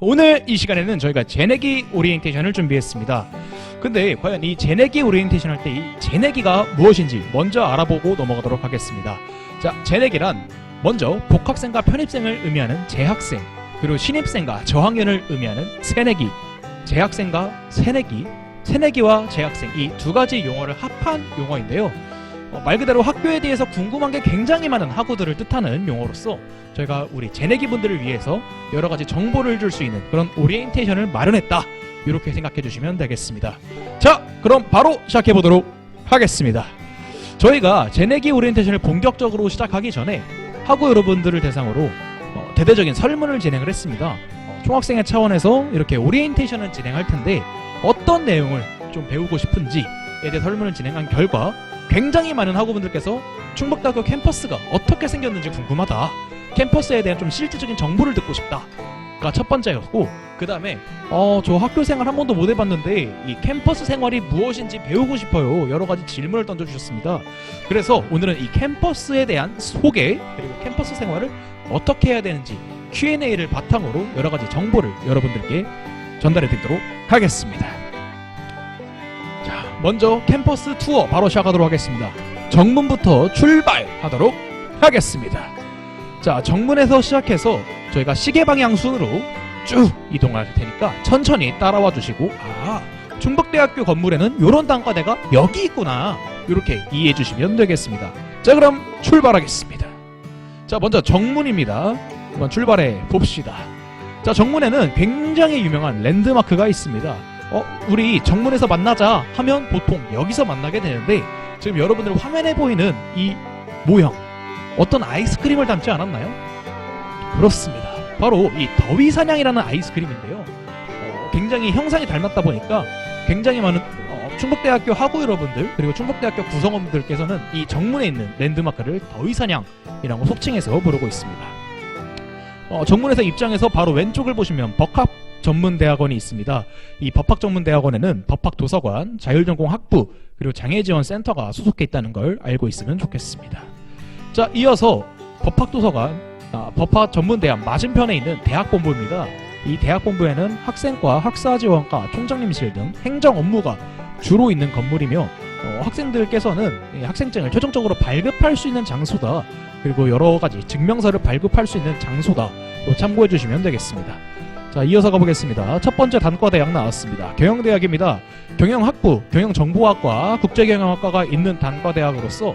오늘 이 시간에는 저희가 재내기 오리엔테이션을 준비했습니다. 근데 과연 이 재내기 오리엔테이션 할 때 이 재내기가 무엇인지 먼저 알아보고 넘어가도록 하겠습니다. 자, 재내기란 먼저 복학생과 편입생을 의미하는 재학생, 그리고 신입생과 저학년을 의미하는 새내기, 재학생과 새내기, 새내기와 재학생, 이 두 가지 용어를 합한 용어인데요. 말 그대로 학교에 대해서 궁금한 게 굉장히 많은 학우들을 뜻하는 용어로서 저희가 우리 재내기 분들을 위해서 여러 가지 정보를 줄 수 있는 그런 오리엔테이션을 마련했다, 이렇게 생각해 주시면 되겠습니다. 자, 그럼 바로 시작해 보도록 하겠습니다. 저희가 재내기 오리엔테이션을 본격적으로 시작하기 전에 학우 여러분들을 대상으로 대대적인 설문을 진행을 했습니다. 총학생회 차원에서 이렇게 오리엔테이션을 진행할 텐데 어떤 내용을 좀 배우고 싶은지에 대해 설문을 진행한 결과 굉장히 많은 학우분들께서 충북대학교 캠퍼스가 어떻게 생겼는지 궁금하다, 캠퍼스에 대한 좀 실질적인 정보를 듣고 싶다가 첫 번째였고, 그 다음에 저 학교 생활 한 번도 못 해봤는데 이 캠퍼스 생활이 무엇인지 배우고 싶어요, 여러 가지 질문을 던져주셨습니다. 그래서 오늘은 이 캠퍼스에 대한 소개, 그리고 캠퍼스 생활을 어떻게 해야 되는지 Q&A를 바탕으로 여러 가지 정보를 여러분들께 전달해 드리도록 하겠습니다. 자, 먼저 캠퍼스 투어 바로 시작하도록 하겠습니다. 정문부터 출발하도록 하겠습니다. 자, 정문에서 시작해서 저희가 시계 방향 순으로 쭉 이동할 테니까 천천히 따라와 주시고, 충북대학교 건물에는 이런 단과대가 여기 있구나, 이렇게 이해해 주시면 되겠습니다. 자, 그럼 출발하겠습니다. 자, 먼저 정문입니다. 한번 출발해 봅시다. 자, 정문에는 굉장히 유명한 랜드마크가 있습니다. 우리 정문에서 만나자 하면 보통 여기서 만나게 되는데, 지금 여러분들 화면에 보이는 이 모형, 어떤 아이스크림을 닮지 않았나요? 그렇습니다. 바로 이 더위사냥이라는 아이스크림인데요. 굉장히 형상이 닮았다 보니까 굉장히 많은 충북대학교 학우 여러분들, 그리고 충북대학교 구성원분들께서는 이 정문에 있는 랜드마크를 더위사냥이라고 속칭해서 부르고 있습니다. 정문에서 입장해서 바로 왼쪽을 보시면 법학전문대학원이 있습니다. 이 법학전문대학원에는 법학도서관, 자율전공학부, 그리고 장애지원센터가 소속해 있다는 걸 알고 있으면 좋겠습니다. 자, 이어서 법학도서관, 법학전문대학 맞은편에 있는 대학본부입니다. 이 대학본부에는 학생과 학사지원과 총장님실 등 행정 업무가 주로 있는 건물이며, 학생들께서는 학생증을 최종적으로 발급할 수 있는 장소다, 그리고 여러가지 증명서를 발급할 수 있는 장소다, 또 참고해 주시면 되겠습니다. 자, 이어서 가보겠습니다. 첫 번째 단과대학 나왔습니다. 경영대학입니다. 경영학부, 경영정보학과, 국제경영학과가 있는 단과대학으로서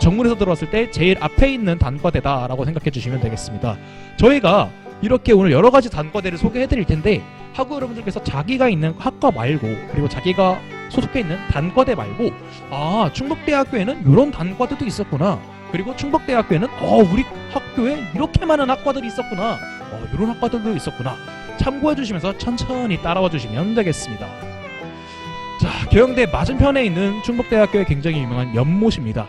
정문에서 들어왔을 때 제일 앞에 있는 단과대다라고 생각해 주시면 되겠습니다. 저희가 이렇게 오늘 여러 가지 단과대를 소개해 드릴 텐데, 학우 여러분들께서 자기가 있는 학과 말고, 그리고 자기가 소속해 있는 단과대 말고, 충북대학교에는 이런 단과대도 있었구나, 그리고 충북대학교에는 우리 학교에 이렇게 많은 학과들이 있었구나, 이런 학과들도 있었구나, 참고해 주시면서 천천히 따라와 주시면 되겠습니다. 자, 경영대 맞은편에 있는 충북대학교의 굉장히 유명한 연못입니다.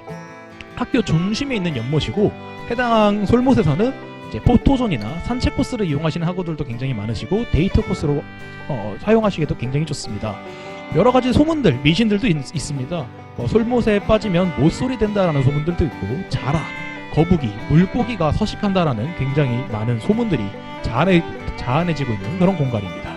학교 중심에 있는 연못이고, 해당 솔못에서는 이제 포토존이나 산책 코스를 이용하시는 학우들도 굉장히 많으시고, 데이트 코스로 사용하시기도 굉장히 좋습니다. 여러 가지 소문들, 미신들도 있습니다. 솔못에 빠지면 못소리 된다라는 소문들도 있고, 자라, 거북이, 물고기가 서식한다라는 굉장히 많은 소문들이 자아내지고 있는 그런 공간입니다.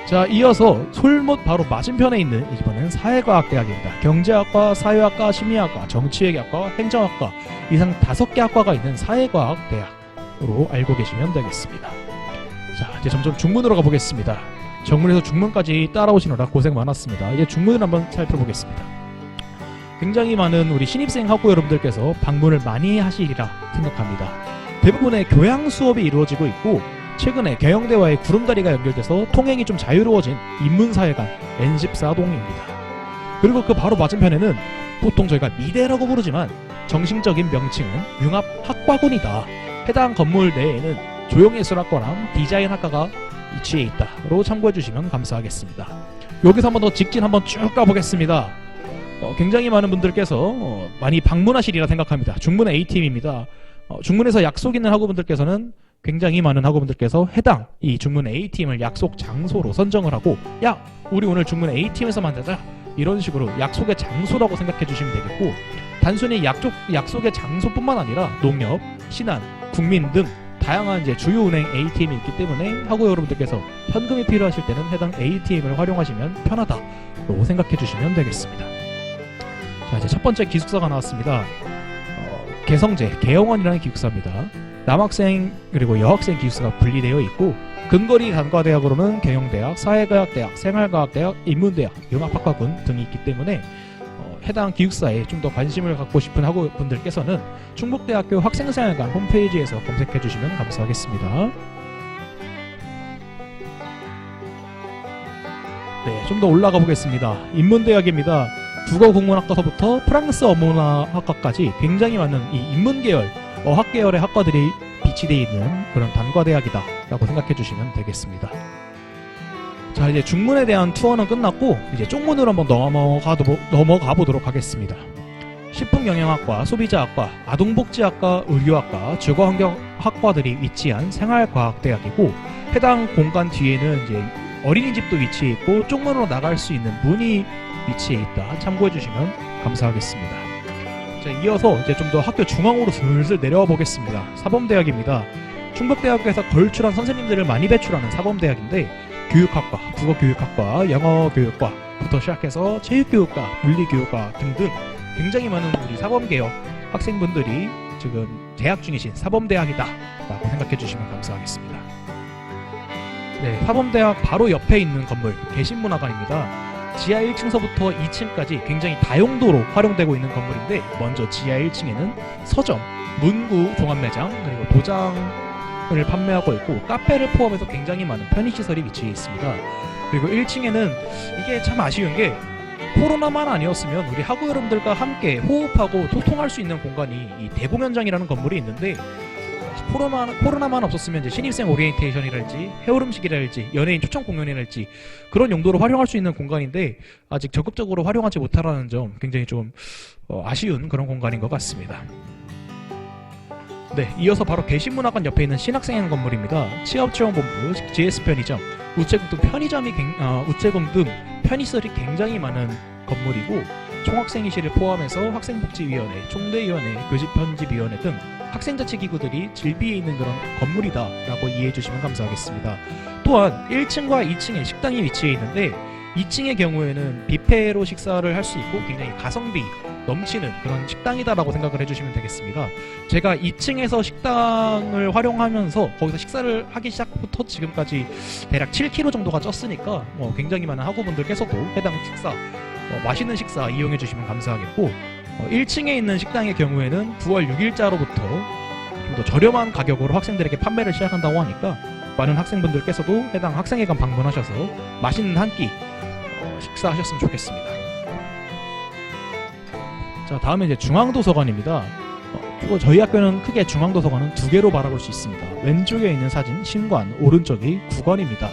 자, 이어서 솔못 바로 맞은편에 있는 이번엔 사회과학대학입니다. 경제학과, 사회학과, 심리학과, 정치외교학과, 행정학과, 이상 5개 학과가 있는 사회과학대학으로 알고 계시면 되겠습니다. 자, 이제 점점 중문으로 가보겠습니다. 정문에서 중문까지 따라오시느라 고생 많았습니다. 이제 중문을 한번 살펴보겠습니다. 굉장히 많은 우리 신입생 학우 여러분들께서 방문을 많이 하시리라 생각합니다. 대부분의 교양 수업이 이루어지고 있고, 최근에 경영대와의 구름다리가 연결돼서 통행이 좀 자유로워진 인문사회관 N14동입니다. 그리고 그 바로 맞은편에는 보통 저희가 미대라고 부르지만 정식적인 명칭은 융합학과군이다. 해당 건물 내에는 조형예술학과랑 디자인학과가 위치해 있다로 참고해 주시면 감사하겠습니다. 여기서 한번 더 직진 한번 쭉 가보겠습니다. 굉장히 많은 분들께서 많이 방문하시리라 생각합니다. 중문 A팀입니다. 중문에서 약속 있는 학우분들께서는 굉장히 많은 학우분들께서 해당 이 중문 A팀을 약속 장소로 선정을 하고, 야, 우리 오늘 중문 A팀에서 만나자, 이런 식으로 약속의 장소라고 생각해 주시면 되겠고, 단순히 약속의 장소뿐만 아니라 농협, 신안, 국민 등 다양한 이제 주요 은행 ATM이 있기 때문에 하고 여러분들께서 현금이 필요하실 때는 해당 ATM을 활용하시면 편하다고 생각해 주시면 되겠습니다. 자, 이제 첫 번째 기숙사가 나왔습니다. 개성제, 개영원이라는 기숙사입니다. 남학생 그리고 여학생 기숙사가 분리되어 있고 근거리 단과대학으로는 경영대학, 사회과학대학, 생활과학대학, 인문대학, 융합학과군 등이 있기 때문에 해당 기숙사에 좀 더 관심을 갖고 싶은 학우분들께서는 충북대학교 학생생활관 홈페이지에서 검색해 주시면 감사하겠습니다. 네, 좀 더 올라가 보겠습니다. 인문대학입니다. 국어국문학과서부터 프랑스 어문학과까지 굉장히 많은 이 인문계열, 어학계열의 학과들이 비치되어 있는 그런 단과대학이다 라고 생각해 주시면 되겠습니다. 자, 이제 중문에 대한 투어는 끝났고 이제 쪽문으로 한번 넘어가 보도록 하겠습니다. 식품영양학과, 소비자학과, 아동복지학과, 의료학과, 주거환경학과들이 위치한 생활과학대학이고 해당 공간 뒤에는 이제 어린이집도 위치해 있고 쪽문으로 나갈 수 있는 문이 위치해 있다. 참고해 주시면 감사하겠습니다. 자, 이어서 이제 좀 더 학교 중앙으로 슬슬 내려와 보겠습니다. 사범대학입니다. 충북대학교에서 걸출한 선생님들을 많이 배출하는 사범대학인데 교육학과, 국어교육학과, 영어교육과부터 시작해서 체육교육과, 물리교육과 등등 굉장히 많은 우리 사범계열 학생분들이 지금 재학 중이신 사범대학이다 라고 생각해 주시면 감사하겠습니다. 네, 사범대학 바로 옆에 있는 건물 개신문화관입니다. 지하 1층서부터 2층까지 굉장히 다용도로 활용되고 있는 건물인데 먼저 지하 1층에는 서점, 문구 종합매장, 그리고 도장을 판매하고 있고 카페를 포함해서 굉장히 많은 편의시설이 위치해 있습니다. 그리고 1층에는 이게 참 아쉬운 게 코로나만 아니었으면 우리 학우 여러분들과 함께 호흡하고 소통할 수 있는 공간이 이 대공연장이라는 건물이 있는데 코로나만 없었으면 이제 신입생 오리엔테이션이랄지 해오름식이랄지 연예인 초청 공연이랄지 그런 용도로 활용할 수 있는 공간인데 아직 적극적으로 활용하지 못하라는 점 굉장히 좀 아쉬운 그런 공간인 것 같습니다. 네, 이어서 바로 개신문화관 옆에 있는 신학생회 건물입니다. 취업지원본부, GS 편의점, 우체국 등 우체국 등 편의시설이 굉장히 많은 건물이고 총학생회실을 포함해서 학생복지위원회, 총대위원회, 교집편집위원회 등 학생자치기구들이 질비해 있는 그런 건물이다 라고 이해해 주시면 감사하겠습니다. 또한 1층과 2층에 식당이 위치해 있는데 2층의 경우에는 뷔페로 식사를 할 수 있고 굉장히 가성비 넘치는 그런 식당이다 라고 생각을 해주시면 되겠습니다. 제가 2층에서 식당을 활용하면서 거기서 식사를 하기 시작부터 지금까지 대략 7kg 정도가 쪘으니까 굉장히 많은 학우분들께서도 해당 식사 맛있는 식사 이용해 주시면 감사하겠고 1층에 있는 식당의 경우에는 9월 6일자로부터 좀 더 저렴한 가격으로 학생들에게 판매를 시작한다고 하니까 많은 학생분들께서도 해당 학생회관 방문하셔서 맛있는 한 끼 식사하셨으면 좋겠습니다. 자, 다음에 이제 중앙도서관입니다. 저희 학교는 크게 중앙도서관은 두 개로 바라볼 수 있습니다. 왼쪽에 있는 사진 신관, 오른쪽이 국관입니다.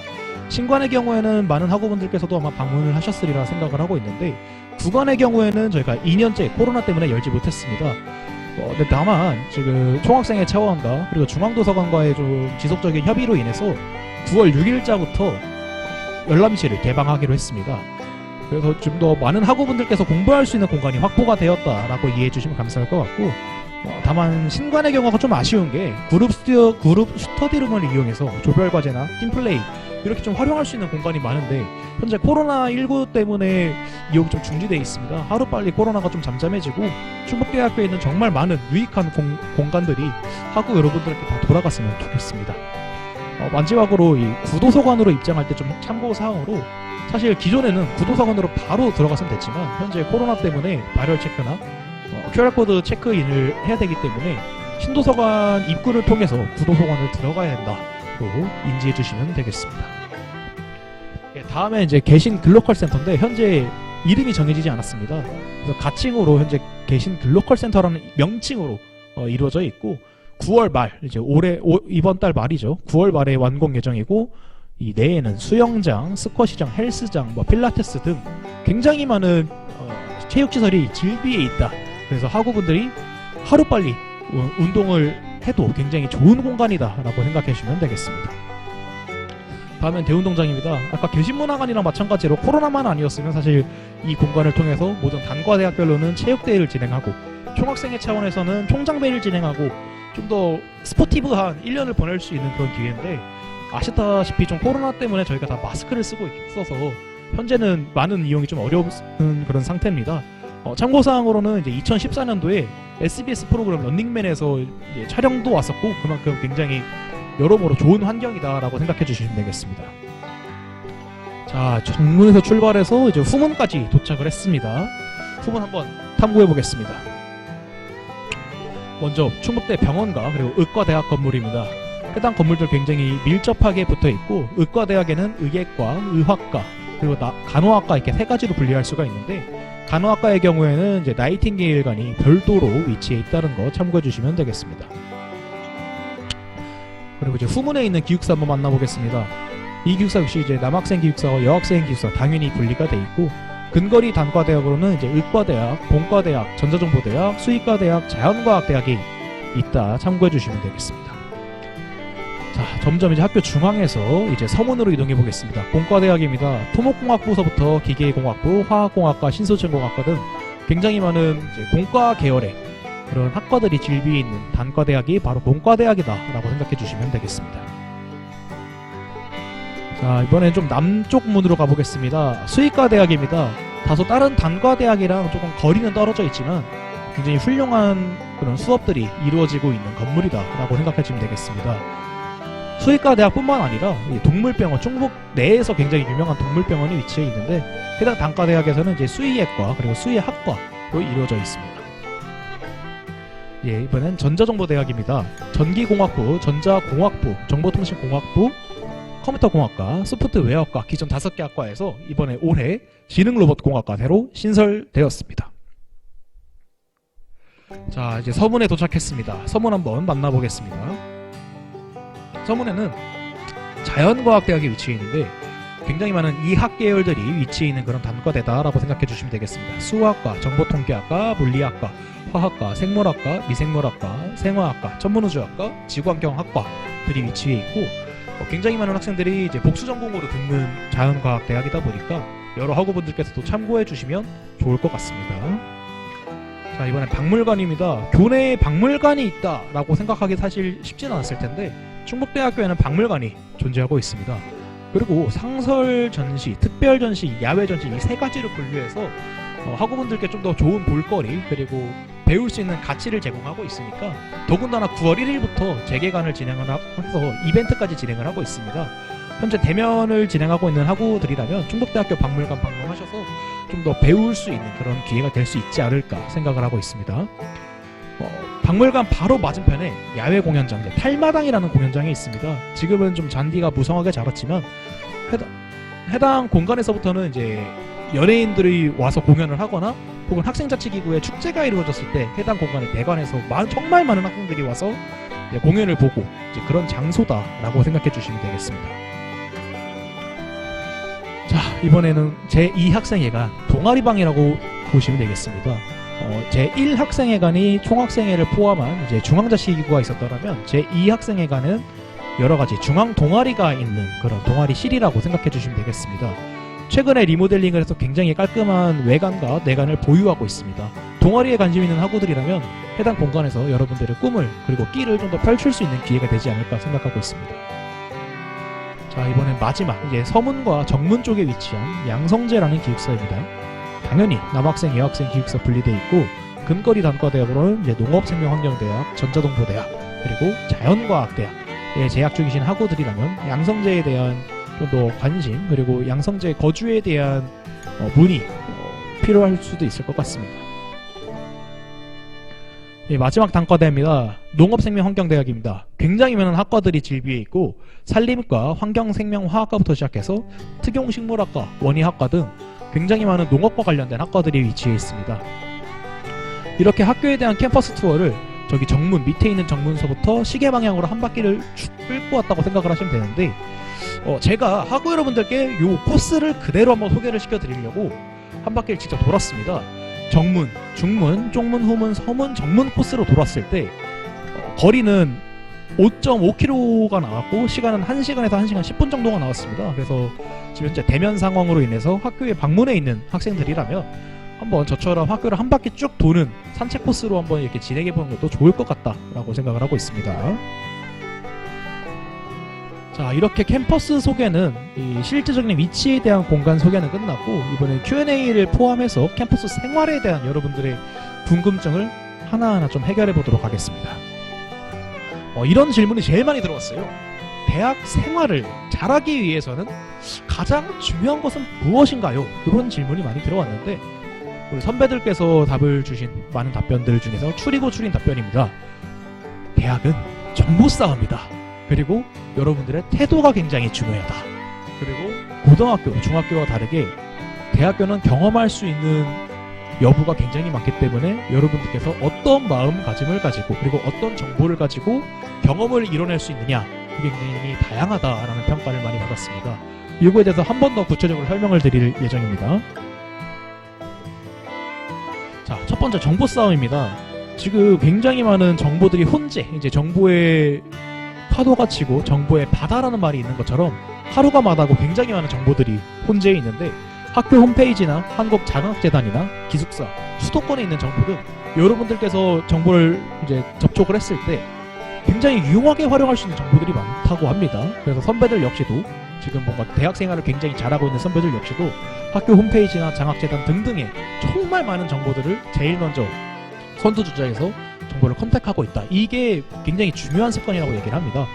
신관의 경우에는 많은 학우분들께서도 아마 방문을 하셨으리라 생각을 하고 있는데 국관의 경우에는 저희가 2년째 코로나 때문에 열지 못했습니다. 근데 다만 지금 총학생회 차원과 그리고 중앙도서관과의 좀 지속적인 협의로 인해서 9월 6일자부터 열람실을 개방하기로 했습니다. 그래서 좀 더 많은 학우분들께서 공부할 수 있는 공간이 확보가 되었다라고 이해해 주시면 감사할 것 같고 다만 신관의 경우가 좀 아쉬운 게 그룹 스터디룸을 이용해서 조별과제나 팀플레이 이렇게 좀 활용할 수 있는 공간이 많은데 현재 코로나19 때문에 이용이 좀 중지되어 있습니다. 하루빨리 코로나가 좀 잠잠해지고 충북대학교에 있는 정말 많은 유익한 공간들이 학우 여러분들께 다 돌아갔으면 좋겠습니다. 마지막으로 이 구도서관으로 입장할 때 좀 참고사항으로 사실 기존에는 구도서관으로 바로 들어갔으면 됐지만 현재 코로나 때문에 발열 체크나 QR코드 체크인을 해야 되기 때문에 신도서관 입구를 통해서 구도서관을 들어가야 된다고 인지해 주시면 되겠습니다. 다음에 이제 개신 글로컬 센터인데 현재 이름이 정해지지 않았습니다. 그래서 가칭으로 현재 개신 글로컬 센터라는 명칭으로 이루어져 있고 9월 말 이제 이번 달 말이죠. 9월 말에 완공 예정이고 이 내에는 수영장, 스쿼시장, 헬스장, 필라테스 등 굉장히 많은 체육시설이 질비해 있다. 그래서 학우분들이 하루빨리 운동을 해도 굉장히 좋은 공간이다 라고 생각해 주시면 되겠습니다. 다음은 대운동장입니다. 아까 개신문화관이랑 마찬가지로 코로나만 아니었으면 사실 이 공간을 통해서 모든 단과대학별로는 체육대회를 진행하고 총학생회 차원에서는 총장배를 진행하고 좀 더 스포티브한 1년을 보낼 수 있는 그런 기회인데, 아시다시피 좀 코로나 때문에 저희가 다 마스크를 쓰고 있어서 현재는 많은 이용이 좀 어려운 그런 상태입니다. 참고사항으로는 이제 2014년도에 SBS 프로그램 런닝맨에서 이제 촬영도 왔었고, 그만큼 굉장히 여러모로 좋은 환경이다라고 생각해 주시면 되겠습니다. 자, 정문에서 출발해서 이제 후문까지 도착을 했습니다. 후문 한번 탐구해 보겠습니다. 먼저 충북대 병원과 그리고 의과대학 건물입니다. 해당 건물들 굉장히 밀접하게 붙어 있고, 의과대학에는 의예과, 의학과, 그리고 간호학과 이렇게 세 가지로 분리할 수가 있는데, 간호학과의 경우에는 이제 나이팅게일관이 별도로 위치해 있다는 거 참고해 주시면 되겠습니다. 그리고 이제 후문에 있는 기숙사 한번 만나보겠습니다. 이 기숙사 역시 이제 남학생 기숙사와 여학생 기숙사 당연히 분리가 돼 있고, 근거리 단과대학으로는 이제 의과대학, 본과대학, 전자정보대학, 수의과대학, 자연과학대학이 있다 참고해 주시면 되겠습니다. 자, 점점 이제 학교 중앙에서 이제 서문으로 이동해 보겠습니다. 본과대학입니다. 토목공학부서부터 기계공학부, 화학공학과, 신소천공학과 등 굉장히 많은 이제 본과 계열의 그런 학과들이 질비해 있는 단과대학이 바로 본과대학이다 라고 생각해 주시면 되겠습니다. 자, 이번엔 좀 남쪽 문으로 가보겠습니다. 수의과대학입니다. 다소 다른 단과대학이랑 조금 거리는 떨어져 있지만 굉장히 훌륭한 그런 수업들이 이루어지고 있는 건물이다 라고 생각하시면 되겠습니다. 수의과대학뿐만 아니라 동물병원, 충북 내에서 굉장히 유명한 동물병원이 위치해 있는데, 해당 단과대학에서는 이제 수의예과 그리고 수의학과로 이루어져 있습니다. 예, 이번엔 전자정보대학입니다. 전기공학부, 전자공학부, 정보통신공학부, 컴퓨터공학과, 소프트웨어과 기존 5개 학과에서 이번에 올해 지능로봇공학과 새로 신설되었습니다. 자, 이제 서문에 도착했습니다. 서문 한번 만나보겠습니다. 서문에는 자연과학대학이 위치해 있는데, 굉장히 많은 이학 계열들이 위치해 있는 그런 단과대다라고 생각해 주시면 되겠습니다. 수학과, 정보통계학과, 물리학과, 화학과, 생물학과, 미생물학과, 생화학과, 천문우주학과, 지구환경학과들이 위치해 있고, 굉장히 많은 학생들이 이제 복수 전공으로 듣는 자연과학대학이다 보니까 여러 학우분들께서도 참고해 주시면 좋을 것 같습니다. 자, 이번엔 박물관입니다. 교내에 박물관이 있다라고 생각하기 사실 쉽지는 않았을 텐데, 충북대학교에는 박물관이 존재하고 있습니다. 그리고 상설 전시, 특별 전시, 야외 전시 이 세 가지를 분류해서 학우분들께 좀 더 좋은 볼거리 그리고 배울 수 있는 가치를 제공하고 있으니까, 더군다나 9월 1일부터 재개관을 진행을 해서 이벤트까지 진행을 하고 있습니다. 현재 대면을 진행하고 있는 학우들이라면 충북대학교 박물관 방문하셔서 좀 더 배울 수 있는 그런 기회가 될 수 있지 않을까 생각을 하고 있습니다. 박물관 바로 맞은편에 야외 공연장, 탈마당이라는 공연장이 있습니다. 지금은 좀 잔디가 무성하게 자랐지만 해당 공간에서부터는 이제 연예인들이 와서 공연을 하거나 혹은 학생자치기구의 축제가 이루어졌을 때 해당 공간에 대관해서 정말 많은 학생들이 와서 이제 공연을 보고 이제 그런 장소다라고 생각해 주시면 되겠습니다. 자, 이번에는 제2학생회관 동아리방이라고 보시면 되겠습니다. 제1학생회관이 총학생회를 포함한 이제 중앙자치기구가 있었더라면, 제2학생회관은 여러가지 중앙 동아리가 있는 그런 동아리실이라고 생각해 주시면 되겠습니다. 최근에 리모델링을 해서 굉장히 깔끔한 외관과 내관을 보유하고 있습니다. 동아리에 관심 있는 학우들이라면 해당 공간에서 여러분들의 꿈을 그리고 끼를 좀 더 펼칠 수 있는 기회가 되지 않을까 생각하고 있습니다. 자, 이번엔 마지막 이제 서문과 정문 쪽에 위치한 양성제라는 기숙사입니다. 당연히 남학생, 여학생 기숙사 분리되어 있고, 근거리 단과대학으로는 이제 농업생명환경대학, 전자동보대학, 그리고 자연과학대학에 재학 중이신 학우들이라면 양성제에 대한 좀 더 관심 그리고 양성제 거주에 대한 문의 필요할 수도 있을 것 같습니다. 예, 마지막 단과대입니다. 농업생명환경대학입니다. 굉장히 많은 학과들이 질비해 있고, 산림과 환경생명화학과부터 시작해서 특용식물학과, 원예학과 등 굉장히 많은 농업과 관련된 학과들이 위치해 있습니다. 이렇게 학교에 대한 캠퍼스 투어를 저기 정문 밑에 있는 정문서부터 시계 방향으로 한 바퀴를 쭉 끌고 왔다고 생각을 하시면 되는데, 제가 학우 여러분들께 요 코스를 그대로 한번 소개를 시켜드리려고 한 바퀴를 직접 돌았습니다. 정문, 중문, 쪽문, 후문, 서문, 정문 코스로 돌았을 때 거리는 5.5km가 나왔고, 시간은 1시간에서 1시간 10분 정도가 나왔습니다. 그래서 지금 현재 대면 상황으로 인해서 학교에 방문해 있는 학생들이라면 한번 저처럼 학교를 한 바퀴 쭉 도는 산책 코스로 한번 이렇게 진행해 보는 것도 좋을 것 같다라고 생각을 하고 있습니다. 자, 이렇게 캠퍼스 소개는 이 실질적인 위치에 대한 공간 소개는 끝났고, 이번에 Q&A를 포함해서 캠퍼스 생활에 대한 여러분들의 궁금증을 하나하나 좀 해결해 보도록 하겠습니다. 이런 질문이 제일 많이 들어왔어요. 대학 생활을 잘하기 위해서는 가장 중요한 것은 무엇인가요? 이런 질문이 많이 들어왔는데, 우리 선배들께서 답을 주신 많은 답변들 중에서 추리고 추린 답변입니다. 대학은 정보 싸움이다. 그리고 여러분들의 태도가 굉장히 중요하다. 그리고 고등학교, 중학교와 다르게 대학교는 경험할 수 있는 여부가 굉장히 많기 때문에 여러분들께서 어떤 마음가짐을 가지고 그리고 어떤 정보를 가지고 경험을 이뤄낼 수 있느냐, 그게 굉장히 다양하다라는 평가를 많이 받았습니다. 이거에 대해서 한 번 더 구체적으로 설명을 드릴 예정입니다. 자, 첫 번째 정보 싸움입니다. 지금 굉장히 많은 정보들이 혼재, 이제 정보의 파도가 치고 정보의 바다라는 말이 있는 것처럼 하루가 마다고 굉장히 많은 정보들이 혼재해 있는데, 학교 홈페이지나 한국장학재단이나 기숙사, 수도권에 있는 정보는 여러분들께서 정보를 이제 접촉을 했을 때 굉장히 유용하게 활용할 수 있는 정보들이 많다고 합니다. 그래서 선배들 역시도 지금 뭔가 대학 생활을 굉장히 잘하고 있는 선배들 역시도 학교 홈페이지나 장학재단 등등의 정말 많은 정보들을 제일 먼저 선두주자에서 정보를 컨택하고 있다. 이게 굉장히 중요한 습관이라고 얘기를 합니다.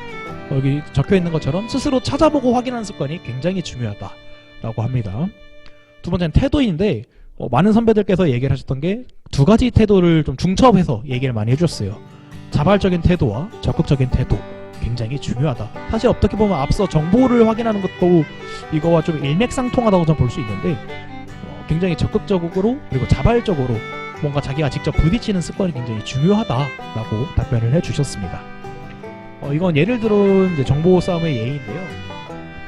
여기 적혀 있는 것처럼 스스로 찾아보고 확인하는 습관이 굉장히 중요하다라고 합니다. 두 번째는 태도인데, 많은 선배들께서 얘기를 하셨던 게 두 가지 태도를 좀 중첩해서 얘기를 많이 해주셨어요. 자발적인 태도와 적극적인 태도, 굉장히 중요하다. 사실 어떻게 보면 앞서 정보를 확인하는 것도 이거와 좀 일맥상통하다고 좀 볼 수 있는데, 굉장히 적극적으로 그리고 자발적으로 뭔가 자기가 직접 부딪히는 습관이 굉장히 중요하다라고 답변을 해주셨습니다. 이건 예를 들어 이제 정보 싸움의 예인데요.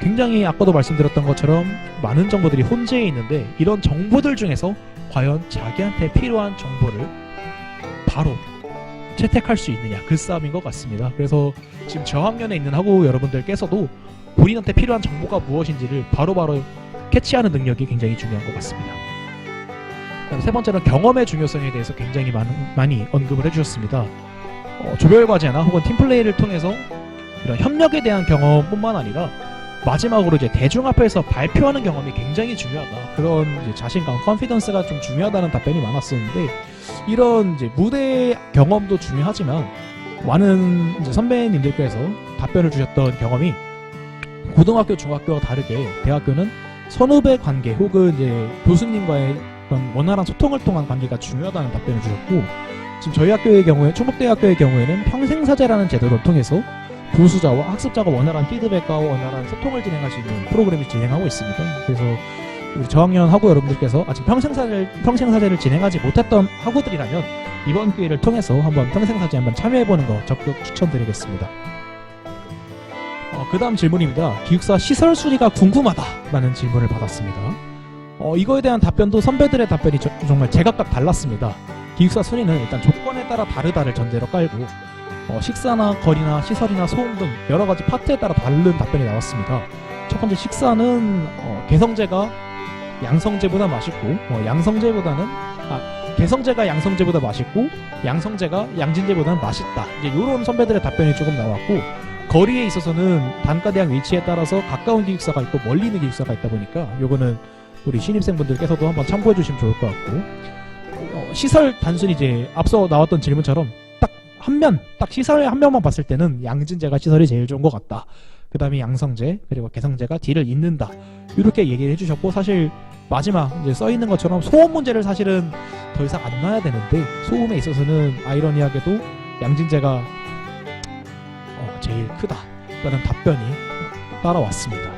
굉장히 아까도 말씀드렸던 것처럼 많은 정보들이 혼재해 있는데, 이런 정보들 중에서 과연 자기한테 필요한 정보를 바로 채택할 수 있느냐, 그 싸움인 것 같습니다. 그래서 지금 저학년에 있는 학우 여러분들께서도 본인한테 필요한 정보가 무엇인지를 바로바로 캐치하는 능력이 굉장히 중요한 것 같습니다. 세 번째는 경험의 중요성에 대해서 굉장히 많이 언급을 해주셨습니다. 조별과제나 혹은 팀플레이를 통해서 이런 협력에 대한 경험뿐만 아니라 마지막으로 이제 대중 앞에서 발표하는 경험이 굉장히 중요하다. 그런 이제 자신감, 컨피던스가 좀 중요하다는 답변이 많았었는데, 이런 이제 무대 경험도 중요하지만 많은 이제 선배님들께서 답변을 주셨던 경험이 고등학교, 중학교와 다르게 대학교는 선후배 관계 혹은 이제 교수님과의 그런 원활한 소통을 통한 관계가 중요하다는 답변을 주셨고, 지금 저희 학교의 경우에 충북대학교의 경우에는 평생사제라는 제도를 통해서 교수자와 학습자가 원활한 피드백과 원활한 소통을 진행할 수 있는 프로그램을 진행하고 있습니다. 그래서 우리 저학년 학우 여러분들께서 아직 평생사제를 진행하지 못했던 학우들이라면 이번 기회를 통해서 한번 평생사제 한번 참여해보는 거 적극 추천드리겠습니다. 그 다음 질문입니다. 기숙사 시설 수리가 궁금하다라는 질문을 받았습니다. 이거에 대한 답변도 선배들의 답변이 정말 제각각 달랐습니다. 기숙사 수리는 일단 조건에 따라 다르다를 전제로 깔고, 식사나 거리나 시설이나 소음 등 여러가지 파트에 따라 다른 답변이 나왔습니다. 첫 번째, 식사는 개성제가 양성제보다 맛있고, 개성제가 양성제보다 맛있고 양성제가 양진제보다는 맛있다. 이제 이런 선배들의 답변이 조금 나왔고, 거리에 있어서는 단과대학 위치에 따라서 가까운 기숙사가 있고 멀리 있는 기숙사가 있다 보니까 요거는 우리 신입생분들께서도 한번 참고해 주시면 좋을 것 같고, 시설 단순히 이제 앞서 나왔던 질문처럼 딱 시설의 한 명만 봤을 때는 양진제가 시설이 제일 좋은 것 같다. 그 다음에 양성제 그리고 개성제가 뒤를 잇는다. 이렇게 얘기를 해주셨고, 사실 마지막 이제 써있는 것처럼 소음 문제를 사실은 더 이상 안 놔야 되는데, 소음에 있어서는 아이러니하게도 양진제가 제일 크다 라는 답변이 따라왔습니다.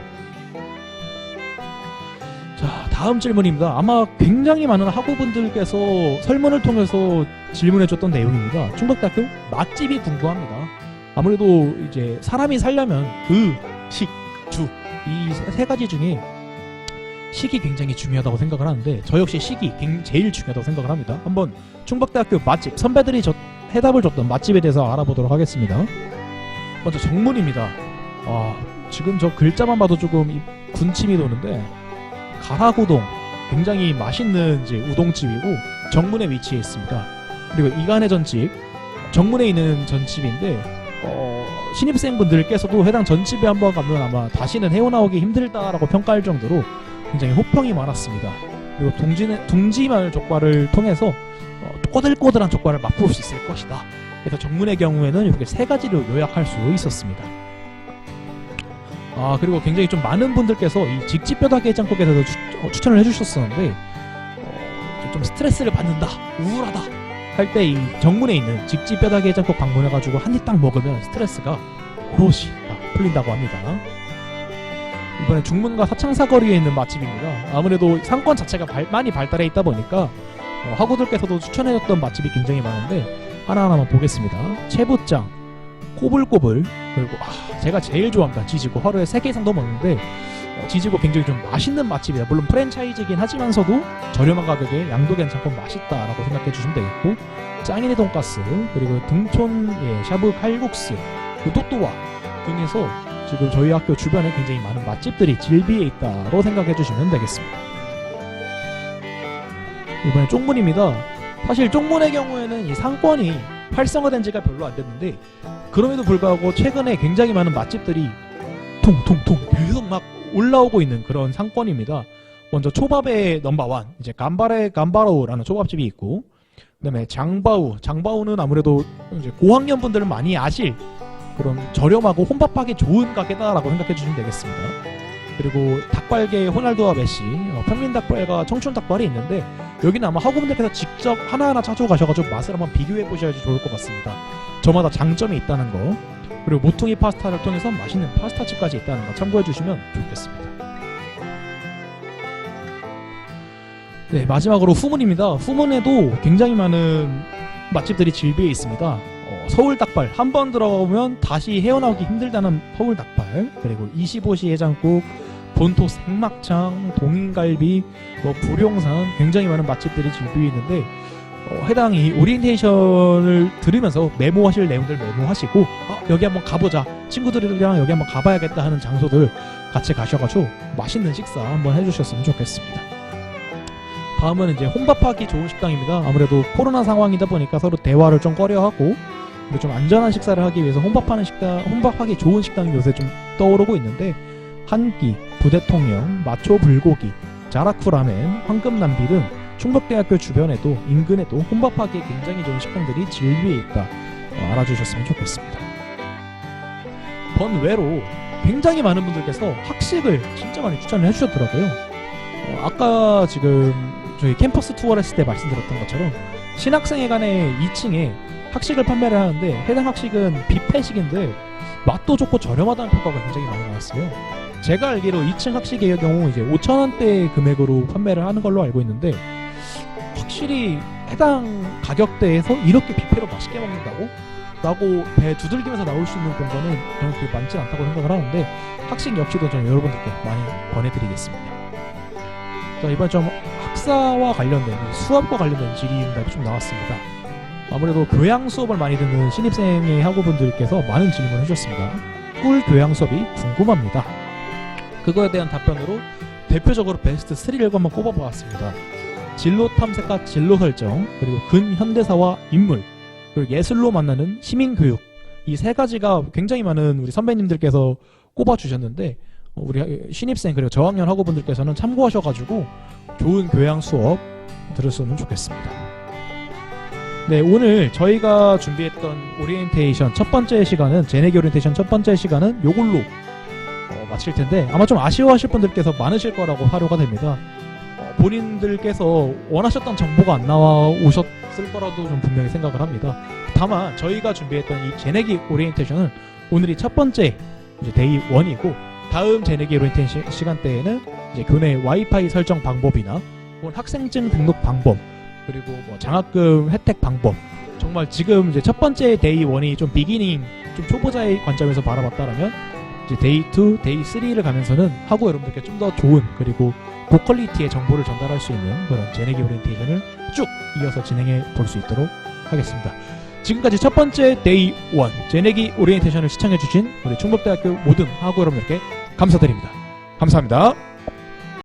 자, 다음 질문입니다. 아마 굉장히 많은 학우분들께서 설문을 통해서 질문해줬던 내용입니다. 충북대학교 맛집이 궁금합니다. 아무래도 이제 사람이 살려면 식, 주 이 세 가지 중에 식이 굉장히 중요하다고 생각을 하는데, 저 역시 식이 제일 중요하다고 생각을 합니다. 한번 충북대학교 맛집, 선배들이 해답을 줬던 맛집에 대해서 알아보도록 하겠습니다. 먼저 정문입니다. 지금 저 글자만 봐도 조금 군침이 도는데, 가라고동, 굉장히 맛있는 이제 우동집이고 정문에 위치해 있습니다. 그리고 이간의 전집, 정문에 있는 전집인데 신입생분들께서도 해당 전집에 한번 가면 아마 다시는 헤어나오기 힘들다라고 평가할 정도로 굉장히 호평이 많았습니다. 그리고 둥지마을 족발을 통해서 꼬들꼬들한 족발을 맛볼 수 있을 것이다. 그래서 정문의 경우에는 이렇게 세 가지로 요약할 수 있었습니다. 그리고 굉장히 좀 많은 분들께서 이 직지뼈다귀 해장국에 대해서 추천을 해주셨었는데 좀 스트레스를 받는다, 우울하다 할 때 이 정문에 있는 직지뼈다귀 해장국 방문해가지고 한 입 딱 먹으면 스트레스가 오롯이 풀린다고 합니다. 이번에 중문과 사창사거리에 있는 맛집입니다. 아무래도 상권 자체가 많이 발달해 있다 보니까 하구들께서도 추천해줬던 맛집이 굉장히 많은데 하나하나만 보겠습니다. 채부짱, 꼬불꼬불, 그리고 제가 제일 좋아합니다. 지지고 하루에 3개 이상도 먹는데 지지고 굉장히 좀 맛있는 맛집이다. 물론 프랜차이즈긴 하지만서도 저렴한 가격에 양도 괜찮고 맛있다라고 생각해 주시면 되겠고, 짱이네 돈가스, 그리고 등촌 샤브 칼국수, 또또와 등에서 지금 저희 학교 주변에 굉장히 많은 맛집들이 질비해 있다고 생각해 주시면 되겠습니다. 이번에 쪽문입니다. 사실 쪽문의 경우에는 이 상권이 활성화된 지가 별로 안 됐는데 그럼에도 불구하고 최근에 굉장히 많은 맛집들이 통통통 계속 막 올라오고 있는 그런 상권입니다. 먼저 초밥의 넘버원, 이제 감바로우라는 초밥집이 있고, 그다음에 장바우는 아무래도 이제 고학년 분들은 많이 아실 그런 저렴하고 혼밥하기 좋은 가게다라고 생각해 주시면 되겠습니다. 그리고 닭발계 호날두와 메시, 평민닭발과 청춘닭발이 있는데 여기는 아마 학우분들께서 직접 하나하나 찾아가셔가지고 맛을 한번 비교해 보셔야지 좋을 것 같습니다. 저마다 장점이 있다는 거, 그리고 모퉁이 파스타를 통해서 맛있는 파스타집까지 있다는 거 참고해 주시면 좋겠습니다. 네, 마지막으로 후문입니다. 후문에도 굉장히 많은 맛집들이 질비해 있습니다. 서울닭발, 한 번 들어오면 다시 헤어나오기 힘들다는 서울닭발, 그리고 25시 해장국, 본토 생막창, 동인갈비, 불용산, 굉장히 많은 맛집들이 질비해 있는데 해당 이 오리엔테이션을 들으면서 메모하실 내용들 메모하시고 여기 한번 가보자, 친구들이랑 여기 한번 가봐야겠다 하는 장소들 같이 가셔가지고 맛있는 식사 한번 해주셨으면 좋겠습니다. 다음은 이제 혼밥하기 좋은 식당입니다. 아무래도 코로나 상황이다 보니까 서로 대화를 좀 꺼려하고 좀 안전한 식사를 하기 위해서 혼밥하기 좋은 식당이 요새 좀 떠오르고 있는데, 한끼, 부대통령, 마초 불고기, 자라쿠라멘, 황금남비 등 충북대학교 주변에도 인근에도 혼밥하기에 굉장히 좋은 식당들이 질비해 있다. 알아주셨으면 좋겠습니다. 번외로 굉장히 많은 분들께서 학식을 진짜 많이 추천을 해주셨더라고요. 아까 지금 저희 캠퍼스 투어를 했을 때 말씀드렸던 것처럼 신학생회관의 2층에 학식을 판매를 하는데 해당 학식은 뷔페식인데 맛도 좋고 저렴하다는 평가가 굉장히 많이 나왔어요. 제가 알기로 2층 학식의 경우 이제 5,000원대 금액으로 판매를 하는 걸로 알고 있는데, 확실히 해당 가격대에서 이렇게 뷔페로 맛있게 먹는다고? 라고 배 두들기면서 나올 수 있는 공간은 저는 그렇게 많지 않다고 생각을 하는데, 학식 역시도 저는 여러분들께 많이 권해드리겠습니다. 자, 이번에 좀 학사와 관련된, 수업과 관련된 질의응답이 좀 나왔습니다. 아무래도 교양 수업을 많이 듣는 신입생의 학우분들께서 많은 질문을 해주셨습니다. 꿀 교양 수업이 궁금합니다. 그거에 대한 답변으로 대표적으로 베스트 3를 한번 꼽아보았습니다. 진로 탐색과 진로 설정, 그리고 근현대사와 인물, 그리고 예술로 만나는 시민교육, 이 세 가지가 굉장히 많은 우리 선배님들께서 꼽아주셨는데 우리 신입생 그리고 저학년 학우분들께서는 참고하셔가지고 좋은 교양 수업 들으셨으면 좋겠습니다. 네, 오늘 저희가 준비했던 오리엔테이션 첫 번째 시간은, 제네기 오리엔테이션 첫 번째 시간은 요걸로 마칠 텐데 아마 좀 아쉬워하실 분들께서 많으실 거라고 하려가 됩니다. 본인들께서 원하셨던 정보가 안 나와 오셨을 거라도 좀 분명히 생각을 합니다. 다만 저희가 준비했던 이 제네기 오리엔테이션은 오늘이 첫 번째 이제 데이 1이고, 다음 제네기 오리엔테이션 시간대에는 이제 교내 와이파이 설정 방법이나 혹은 학생증 등록 방법, 그리고 장학금 혜택 방법, 정말 지금 이제 첫 번째 데이 1이 좀 비기닝, 좀 초보자의 관점에서 바라봤다라면 이제 데이 2, 데이 3를 가면서는 학우 여러분들께 좀 더 좋은 그리고 고퀄리티의 정보를 전달할 수 있는 그런 제네기 오리엔테이션을 쭉 이어서 진행해 볼 수 있도록 하겠습니다. 지금까지 첫 번째 데이 1 제네기 오리엔테이션을 시청해주신 우리 충북대학교 모든 학우 여러분들께 감사드립니다. 감사합니다.